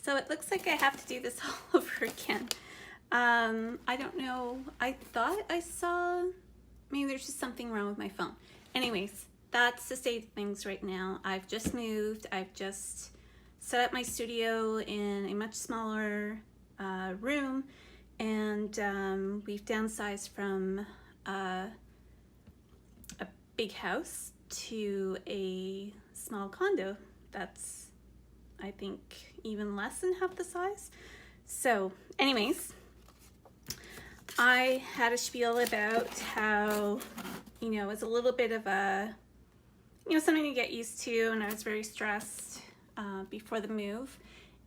So it looks like I have to do this all over again. I don't know. I thought I saw, maybe there's just something wrong with my phone. Anyways, that's the state of things right now. I've just moved. I've just set up my studio in a much smaller room, and we've downsized from a big house to a small condo that's, I think, even less than half the size. So anyways, I had a spiel about how, you know, it's a little bit of a, you know, something to get used to, and I was very stressed before the move,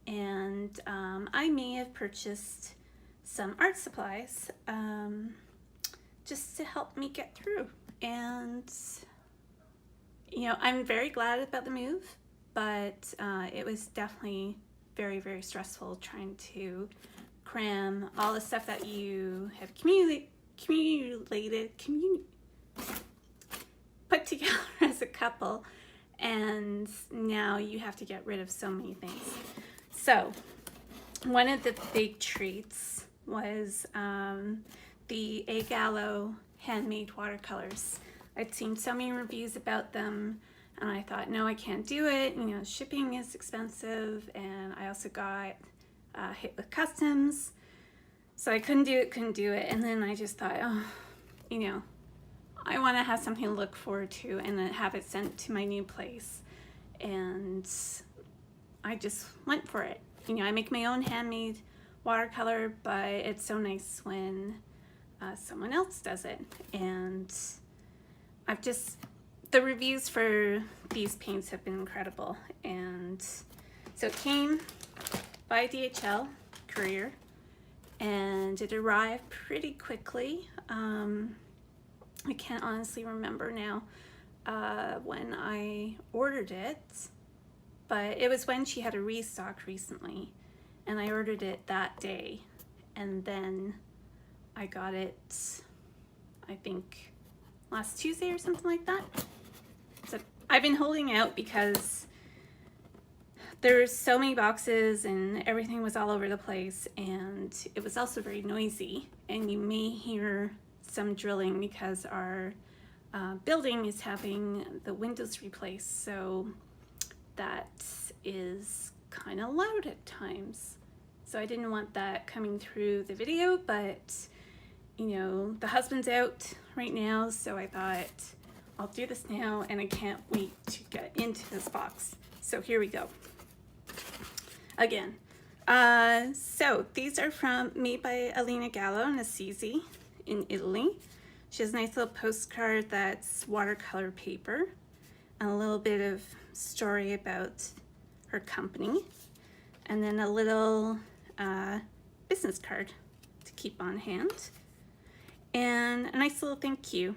and I may have purchased some art supplies just to help me get through. And you know, I'm very glad about the move, but it was definitely very, very stressful trying to cram all the stuff that you have put together as a couple, and now you have to get rid of so many things. So one of the big treats was the Gallo handmade watercolors. I'd seen so many reviews about them, and I thought, no, I can't do it. You know, shipping is expensive, and I also got hit with customs, so I couldn't do it. And then I just thought, oh, you know, I want to have something to look forward to and then have it sent to my new place. And I just went for it. You know, I make my own handmade watercolor, but it's so nice when someone else does it. And I've just, the reviews for these paints have been incredible. And so it came by DHL courier, and it arrived pretty quickly. I can't honestly remember now when I ordered it, but it was when she had a restock recently, and I ordered it that day, and then I got it, I think, last Tuesday or something like that. So I've been holding out because there's so many boxes and everything was all over the place, and it was also very noisy, and you may hear some drilling because our building is having the windows replaced, so that is kind of loud at times. So I didn't want that coming through the video, but you know, the husband's out right now, so I thought I'll do this now, and I can't wait to get into this box. So here we go. Again, so these are made by Alina Gallo in Assisi in Italy. She has a nice little postcard that's watercolor paper, and a little bit of story about her company, and then a little business card to keep on hand, and a nice little thank you,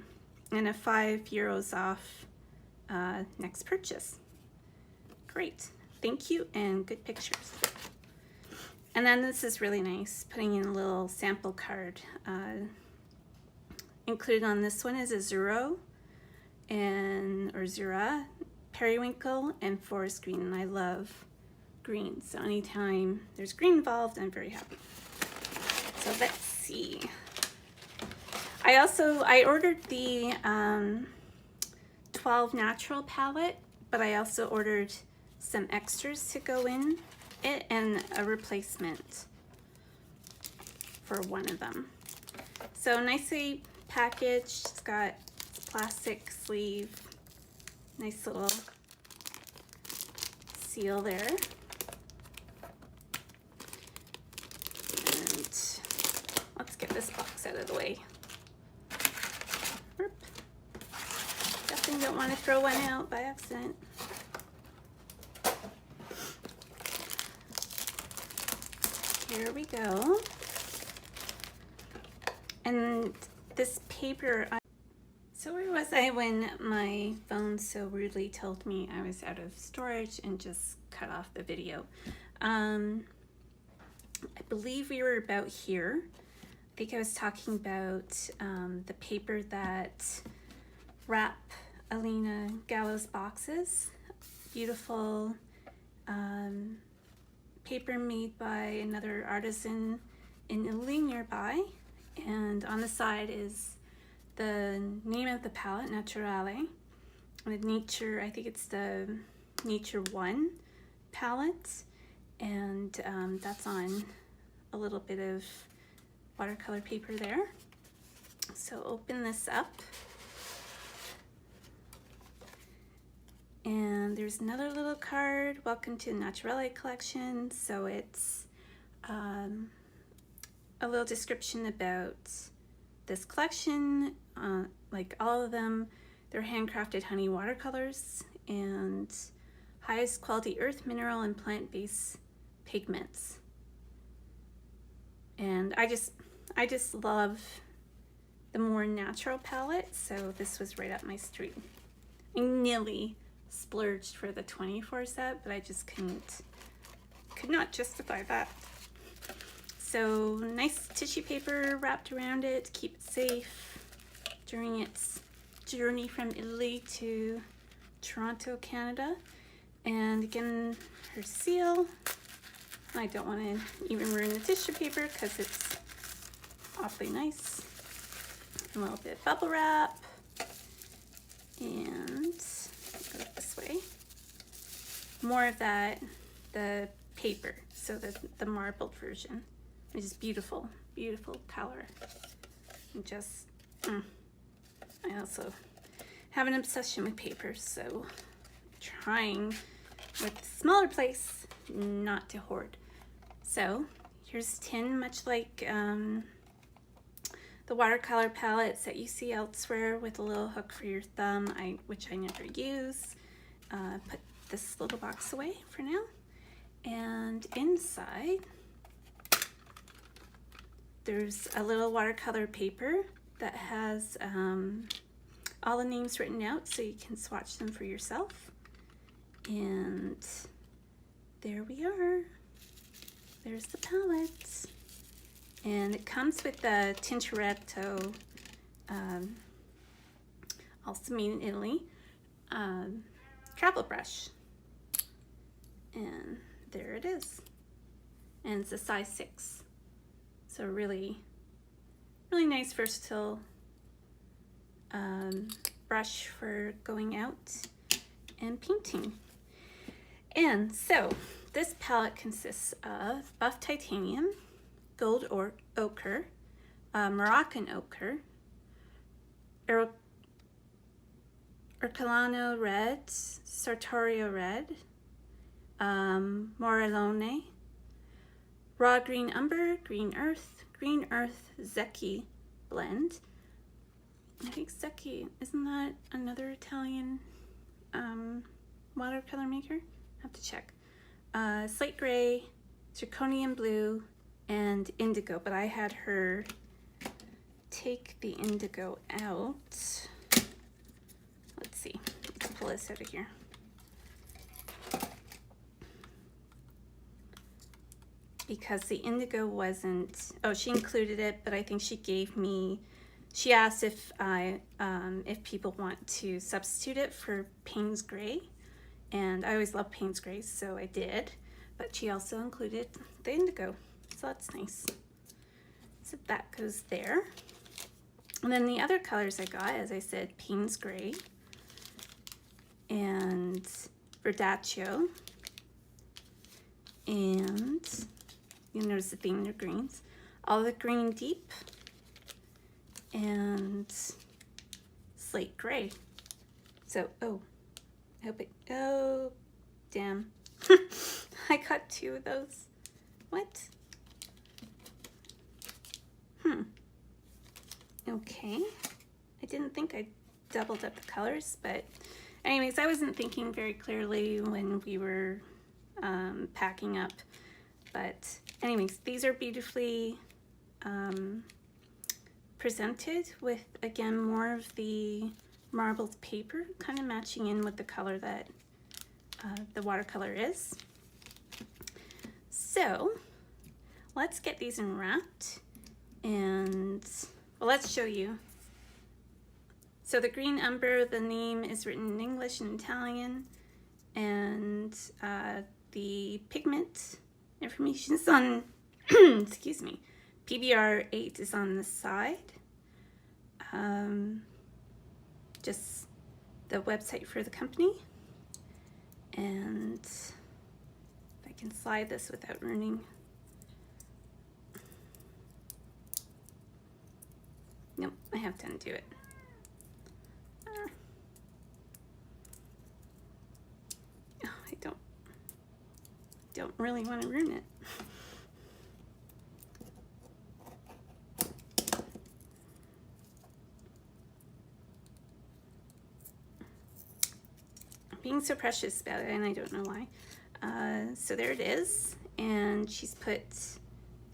and a €5 off next purchase. Great, thank you, and good pictures. And then this is really nice, putting in a little sample card. Included on this one is a Zura, periwinkle, and forest green, and I love green, so anytime there's green involved, I'm very happy. So let's see. I ordered the 12 natural palette, but I also ordered some extras to go in it and a replacement for one of them. So nicely packaged. It's got plastic sleeve, nice little seal there. And let's get this box out of the way. Definitely don't want to throw one out by accident. Here we go. And this paper, so where was I when my phone so rudely told me I was out of storage and just cut off the video? I believe we were about here. I think I was talking about the paper that wrap Alina Gallo's boxes. Beautiful paper made by another artisan in Italy nearby, and on the side is the name of the palette, Naturale. With Nature, I think it's the Nature I palette, and that's on a little bit of watercolor paper there. So open this up, and there's another little card, welcome to the Naturale collection. So it's a little description about this collection, like all of them. They're handcrafted honey watercolors and highest quality earth, mineral, and plant-based pigments. And I just love the more natural palette, so this was right up my street. I nearly splurged for the 24 set, but I just could not justify that. So nice tissue paper wrapped around it to keep it safe during its journey from Italy to Toronto, Canada. And again, her seal. I don't want to even ruin the tissue paper because it's awfully nice. A little bit of bubble wrap, and go this way. More of that, the paper, so the marbled version, which is beautiful, beautiful color. And just, I also have an obsession with paper, so trying with the smaller place not to hoard. So here's a tin, much like the watercolor palettes that you see elsewhere with a little hook for your thumb, which I never use. Put this little box away for now. And inside, there's a little watercolor paper that has all the names written out so you can swatch them for yourself. And there we are. There's the palette. And it comes with the Tintoretto, also made in Italy, travel brush. And there it is. And it's a size 6. So really, really nice, versatile brush for going out and painting. And so this palette consists of buff titanium, gold or ochre, Moroccan ochre, Ercolano red, Sartorio red, Morellone, raw green umber, green earth, Zecchi blend. I think Zecchi, isn't that another Italian watercolor maker? I have to check. Slate gray, zirconium blue, and indigo, but I had her take the indigo out. Let's see, let's pull this out of here. Because the indigo wasn't, oh, she included it, but I think she gave me, she asked if people want to substitute it for Payne's Gray, and I always love Payne's Gray, so I did, but she also included the indigo. So that's nice. So that goes there. And then the other colors I got, as I said, Payne's Gray and Verdaccio. And you'll notice the theme, they're greens. All the green deep and slate gray. So, oh, I hope it, oh, damn. I got 2 of those. What? Okay, I didn't think I doubled up the colors, but anyways, I wasn't thinking very clearly when we were packing up. But anyways, these are beautifully presented with, again, more of the marbled paper, kind of matching in with the color that the watercolor is. So let's get these unwrapped, and well, let's show you. So the green umber, the name is written in English and Italian, and the pigment information is on, excuse me, PBR 8 is on the side. Just the website for the company. And if I can slide this without ruining. Nope, I have to undo it. I don't really want to ruin it. I'm being so precious about it, and I don't know why. So there it is, and she's put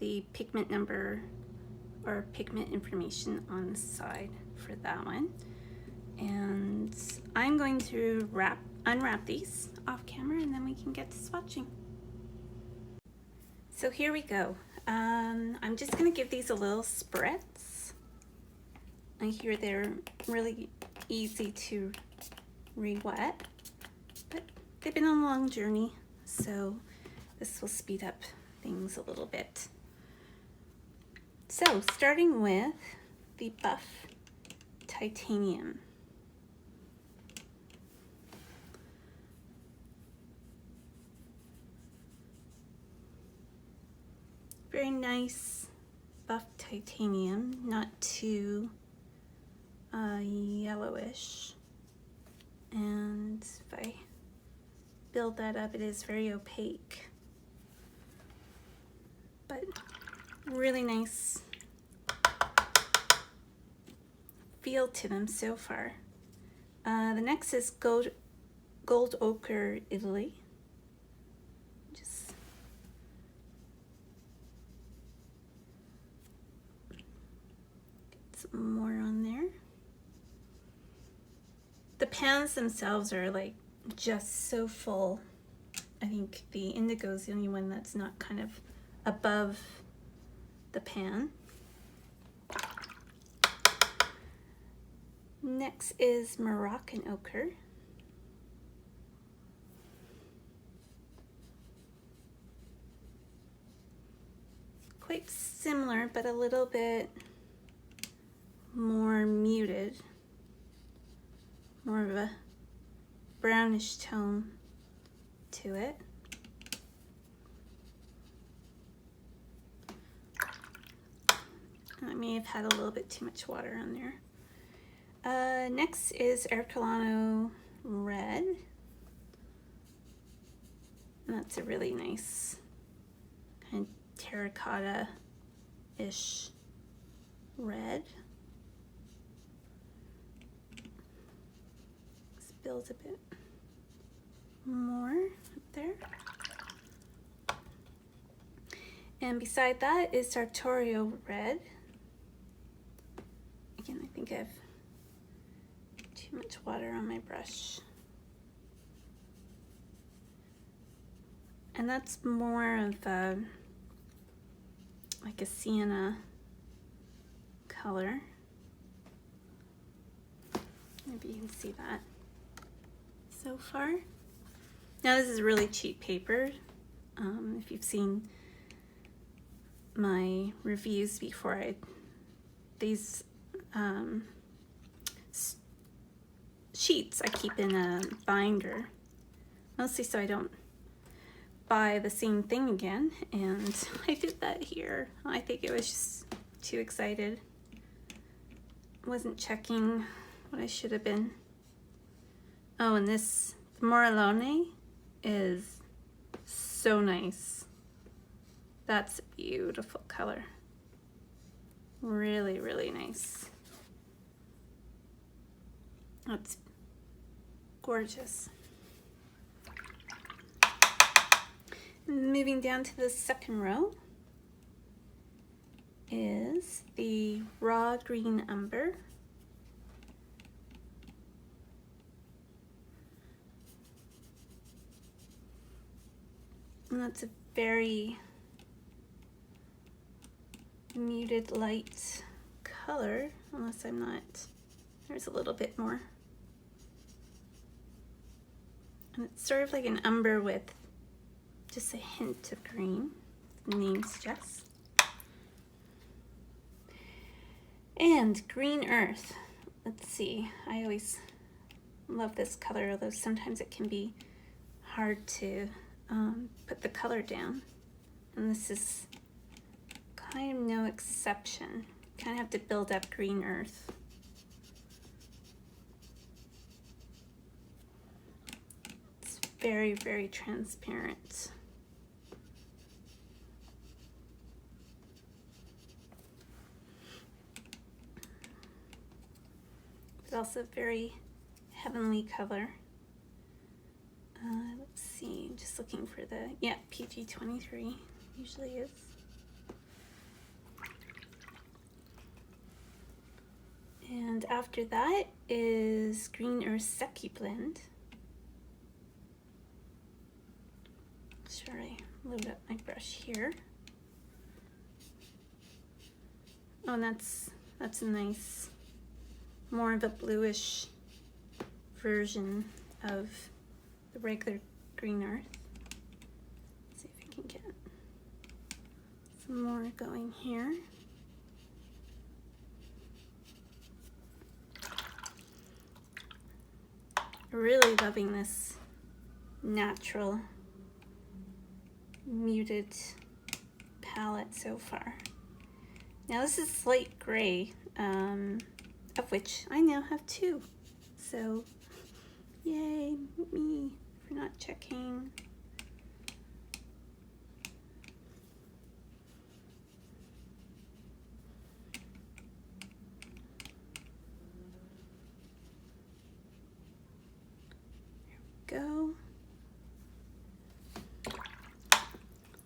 the pigment number or pigment information on the side for that one. And I'm going to unwrap these off camera, and then we can get to swatching. So here we go. I'm just gonna give these a little spritz. I hear they're really easy to re-wet, but they've been on a long journey, so this will speed up things a little bit. So starting with the buff titanium. Very nice buff titanium, not too yellowish. And if I build that up, it is very opaque, but really nice feel to them so far. The next is gold ochre Italy. Just get some more on there. The pans themselves are like just so full. I think the indigo is the only one that's not kind of above the pan. Next is Moroccan ochre. Quite similar, but a little bit more muted. More of a brownish tone to it. I may have had a little bit too much water on there. Next is Gallo red. And that's a really nice kind of terracotta-ish red. Let's build a bit more up there. And beside that is sartorio red. Again, I think I have too much water on my brush. And that's more of a, like a sienna color. Maybe you can see that so far. Now this is really cheap paper. If you've seen my reviews before, these sheets I keep in a binder, mostly so I don't buy the same thing again, and I did that here. I think it was just too excited. Wasn't checking what I should have been. Oh, and this Morellone is so nice. That's a beautiful color. Really, really nice. That's gorgeous. Moving down to the second row is the raw green umber. And that's a very muted light color, unless I'm not, there's a little bit more. And it's sort of like an umber with just a hint of green, the name suggests. And green earth. Let's see, I always love this color, although sometimes it can be hard to put the color down. And this is kind of no exception. Kind of have to build up green earth. It's very, very transparent. It's also a very heavenly color. Let's see, just looking for the, yeah, PG23 usually is. And after that is Green Earth Seki Blend. Sure, I load up my brush here. Oh, and that's a nice, more of a bluish version of the regular green earth. Let's see if I can get some more going here. Really loving this natural muted palette so far. Now this is slate gray, of which I now have two. So yay me for not checking. Go.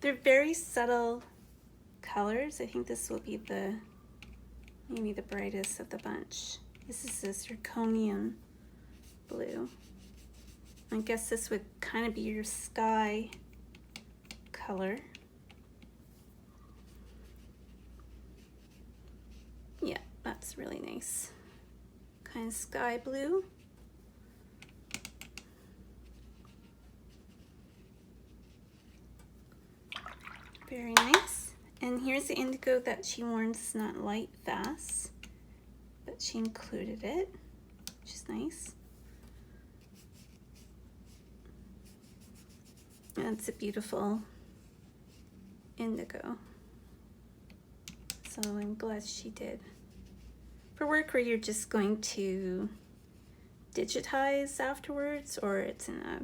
They're very subtle colors. I think this will be maybe the brightest of the bunch. This is a zirconium blue. I guess this would kind of be your sky color. Yeah, that's really nice. Kind of sky blue. Very nice. And here's the indigo that she warns is not light fast, but she included it, which is nice. And it's a beautiful indigo. So I'm glad she did. For work where you're just going to digitize afterwards, or it's in a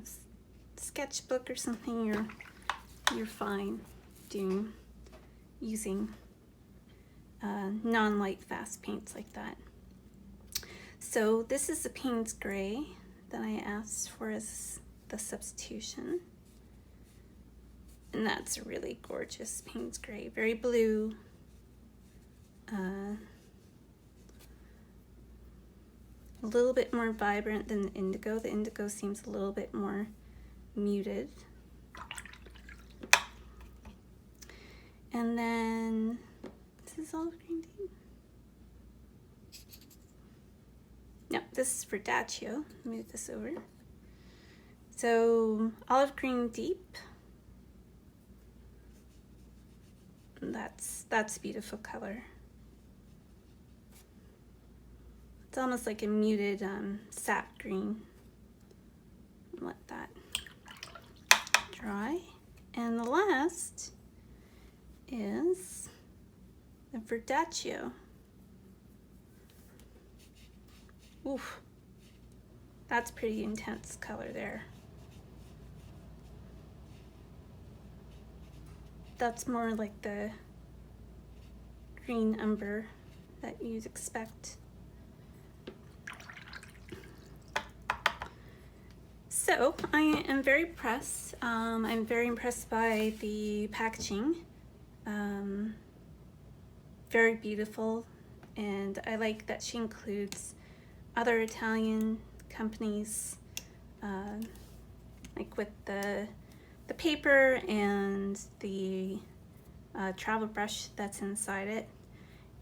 sketchbook or something, you're fine using non-light fast paints like that. So this is the Payne's Gray that I asked for as the substitution. And that's a really gorgeous Payne's Gray, very blue. A little bit more vibrant than the indigo. The indigo seems a little bit more muted. And then, this is olive green deep? No, this is Verdaccio. Move this over. So, olive green deep. That's a beautiful color. It's almost like a muted sap green. Let that dry. And the last is the Verdaccio. Oof, that's pretty intense color there. That's more like the green umber that you'd expect. So I am very impressed. I'm very impressed by the packaging. Very beautiful, and I like that she includes other Italian companies, like with the paper and the travel brush that's inside it.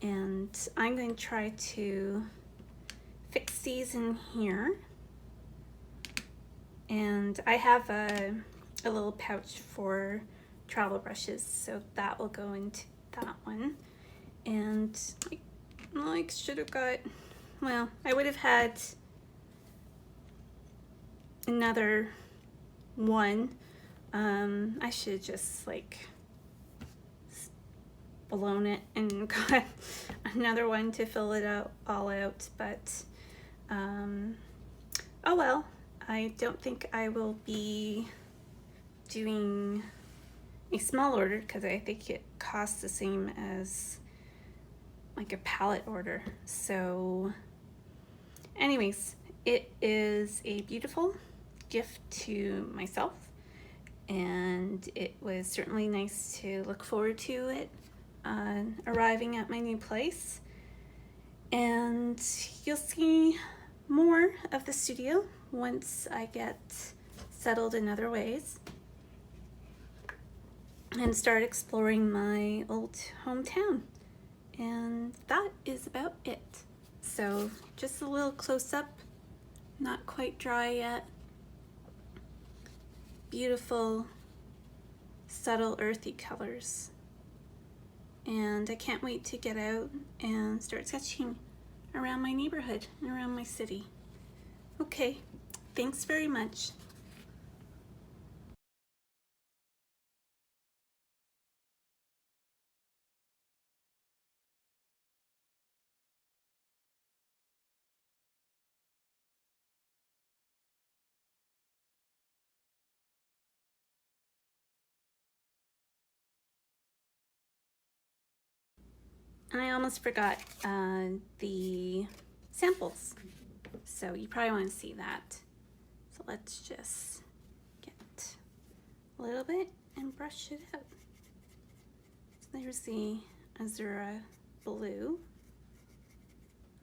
And I'm going to try to fix these in here. And I have a a little pouch for travel brushes, so that will go into that one. And I should have got, well, I would have had another one. I should have just like blown it and got another one to fill it out all out, but oh well. I don't think I will be doing a small order because I think it costs the same as like a pallet order. So anyways, it is a beautiful gift to myself, and it was certainly nice to look forward to it arriving at my new place. And you'll see more of the studio once I get settled in other ways and start exploring my old hometown. And that is about it. So just a little close-up, not quite dry yet. Beautiful, subtle, earthy colors. And I can't wait to get out and start sketching around my neighborhood and around my city. Okay, thanks very much. I almost forgot the samples, so you probably want to see that. So let's just get a little bit and brush it out. So there's the Azura blue.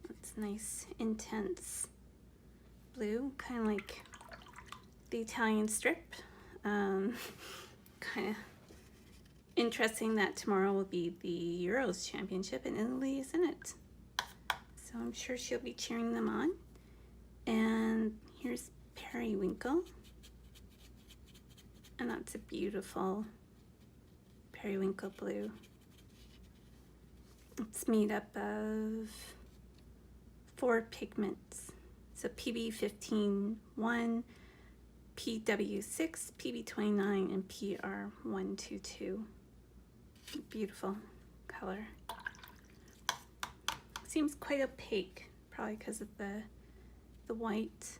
That's nice, intense blue, kind of like the Italian strip. Kind of interesting that tomorrow will be the Euros Championship and Italy is in it. So I'm sure she'll be cheering them on. And here's Periwinkle. And that's a beautiful periwinkle blue. It's made up of 4 pigments. So PB15-1, PW6, PB29, and PR122. Beautiful color. Seems quite opaque, probably because of the white.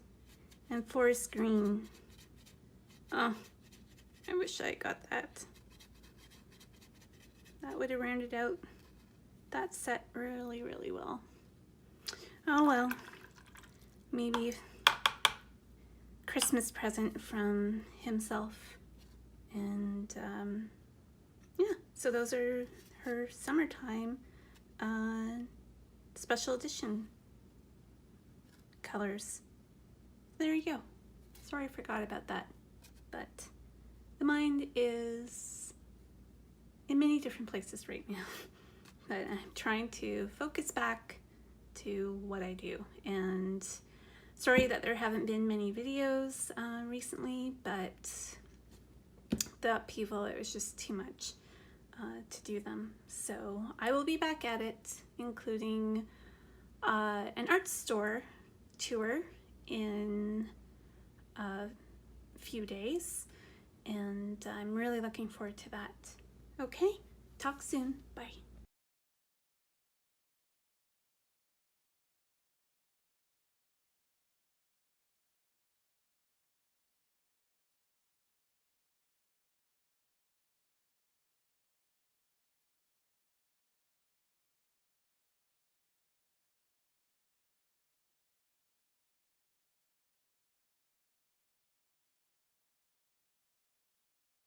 And forest green. Oh, I wish I got that. That would have rounded out that set really, really well. Oh well, maybe Christmas present from himself. And yeah, so those are her summertime special edition colors. There you go. Sorry I forgot about that, but the mind is in many different places right now. But I'm trying to focus back to what I do. And sorry that there haven't been many videos recently, but the upheaval, it was just too much to do them. So I will be back at it, including an art store tour in a few days, and I'm really looking forward to that. Okay, talk soon. Bye.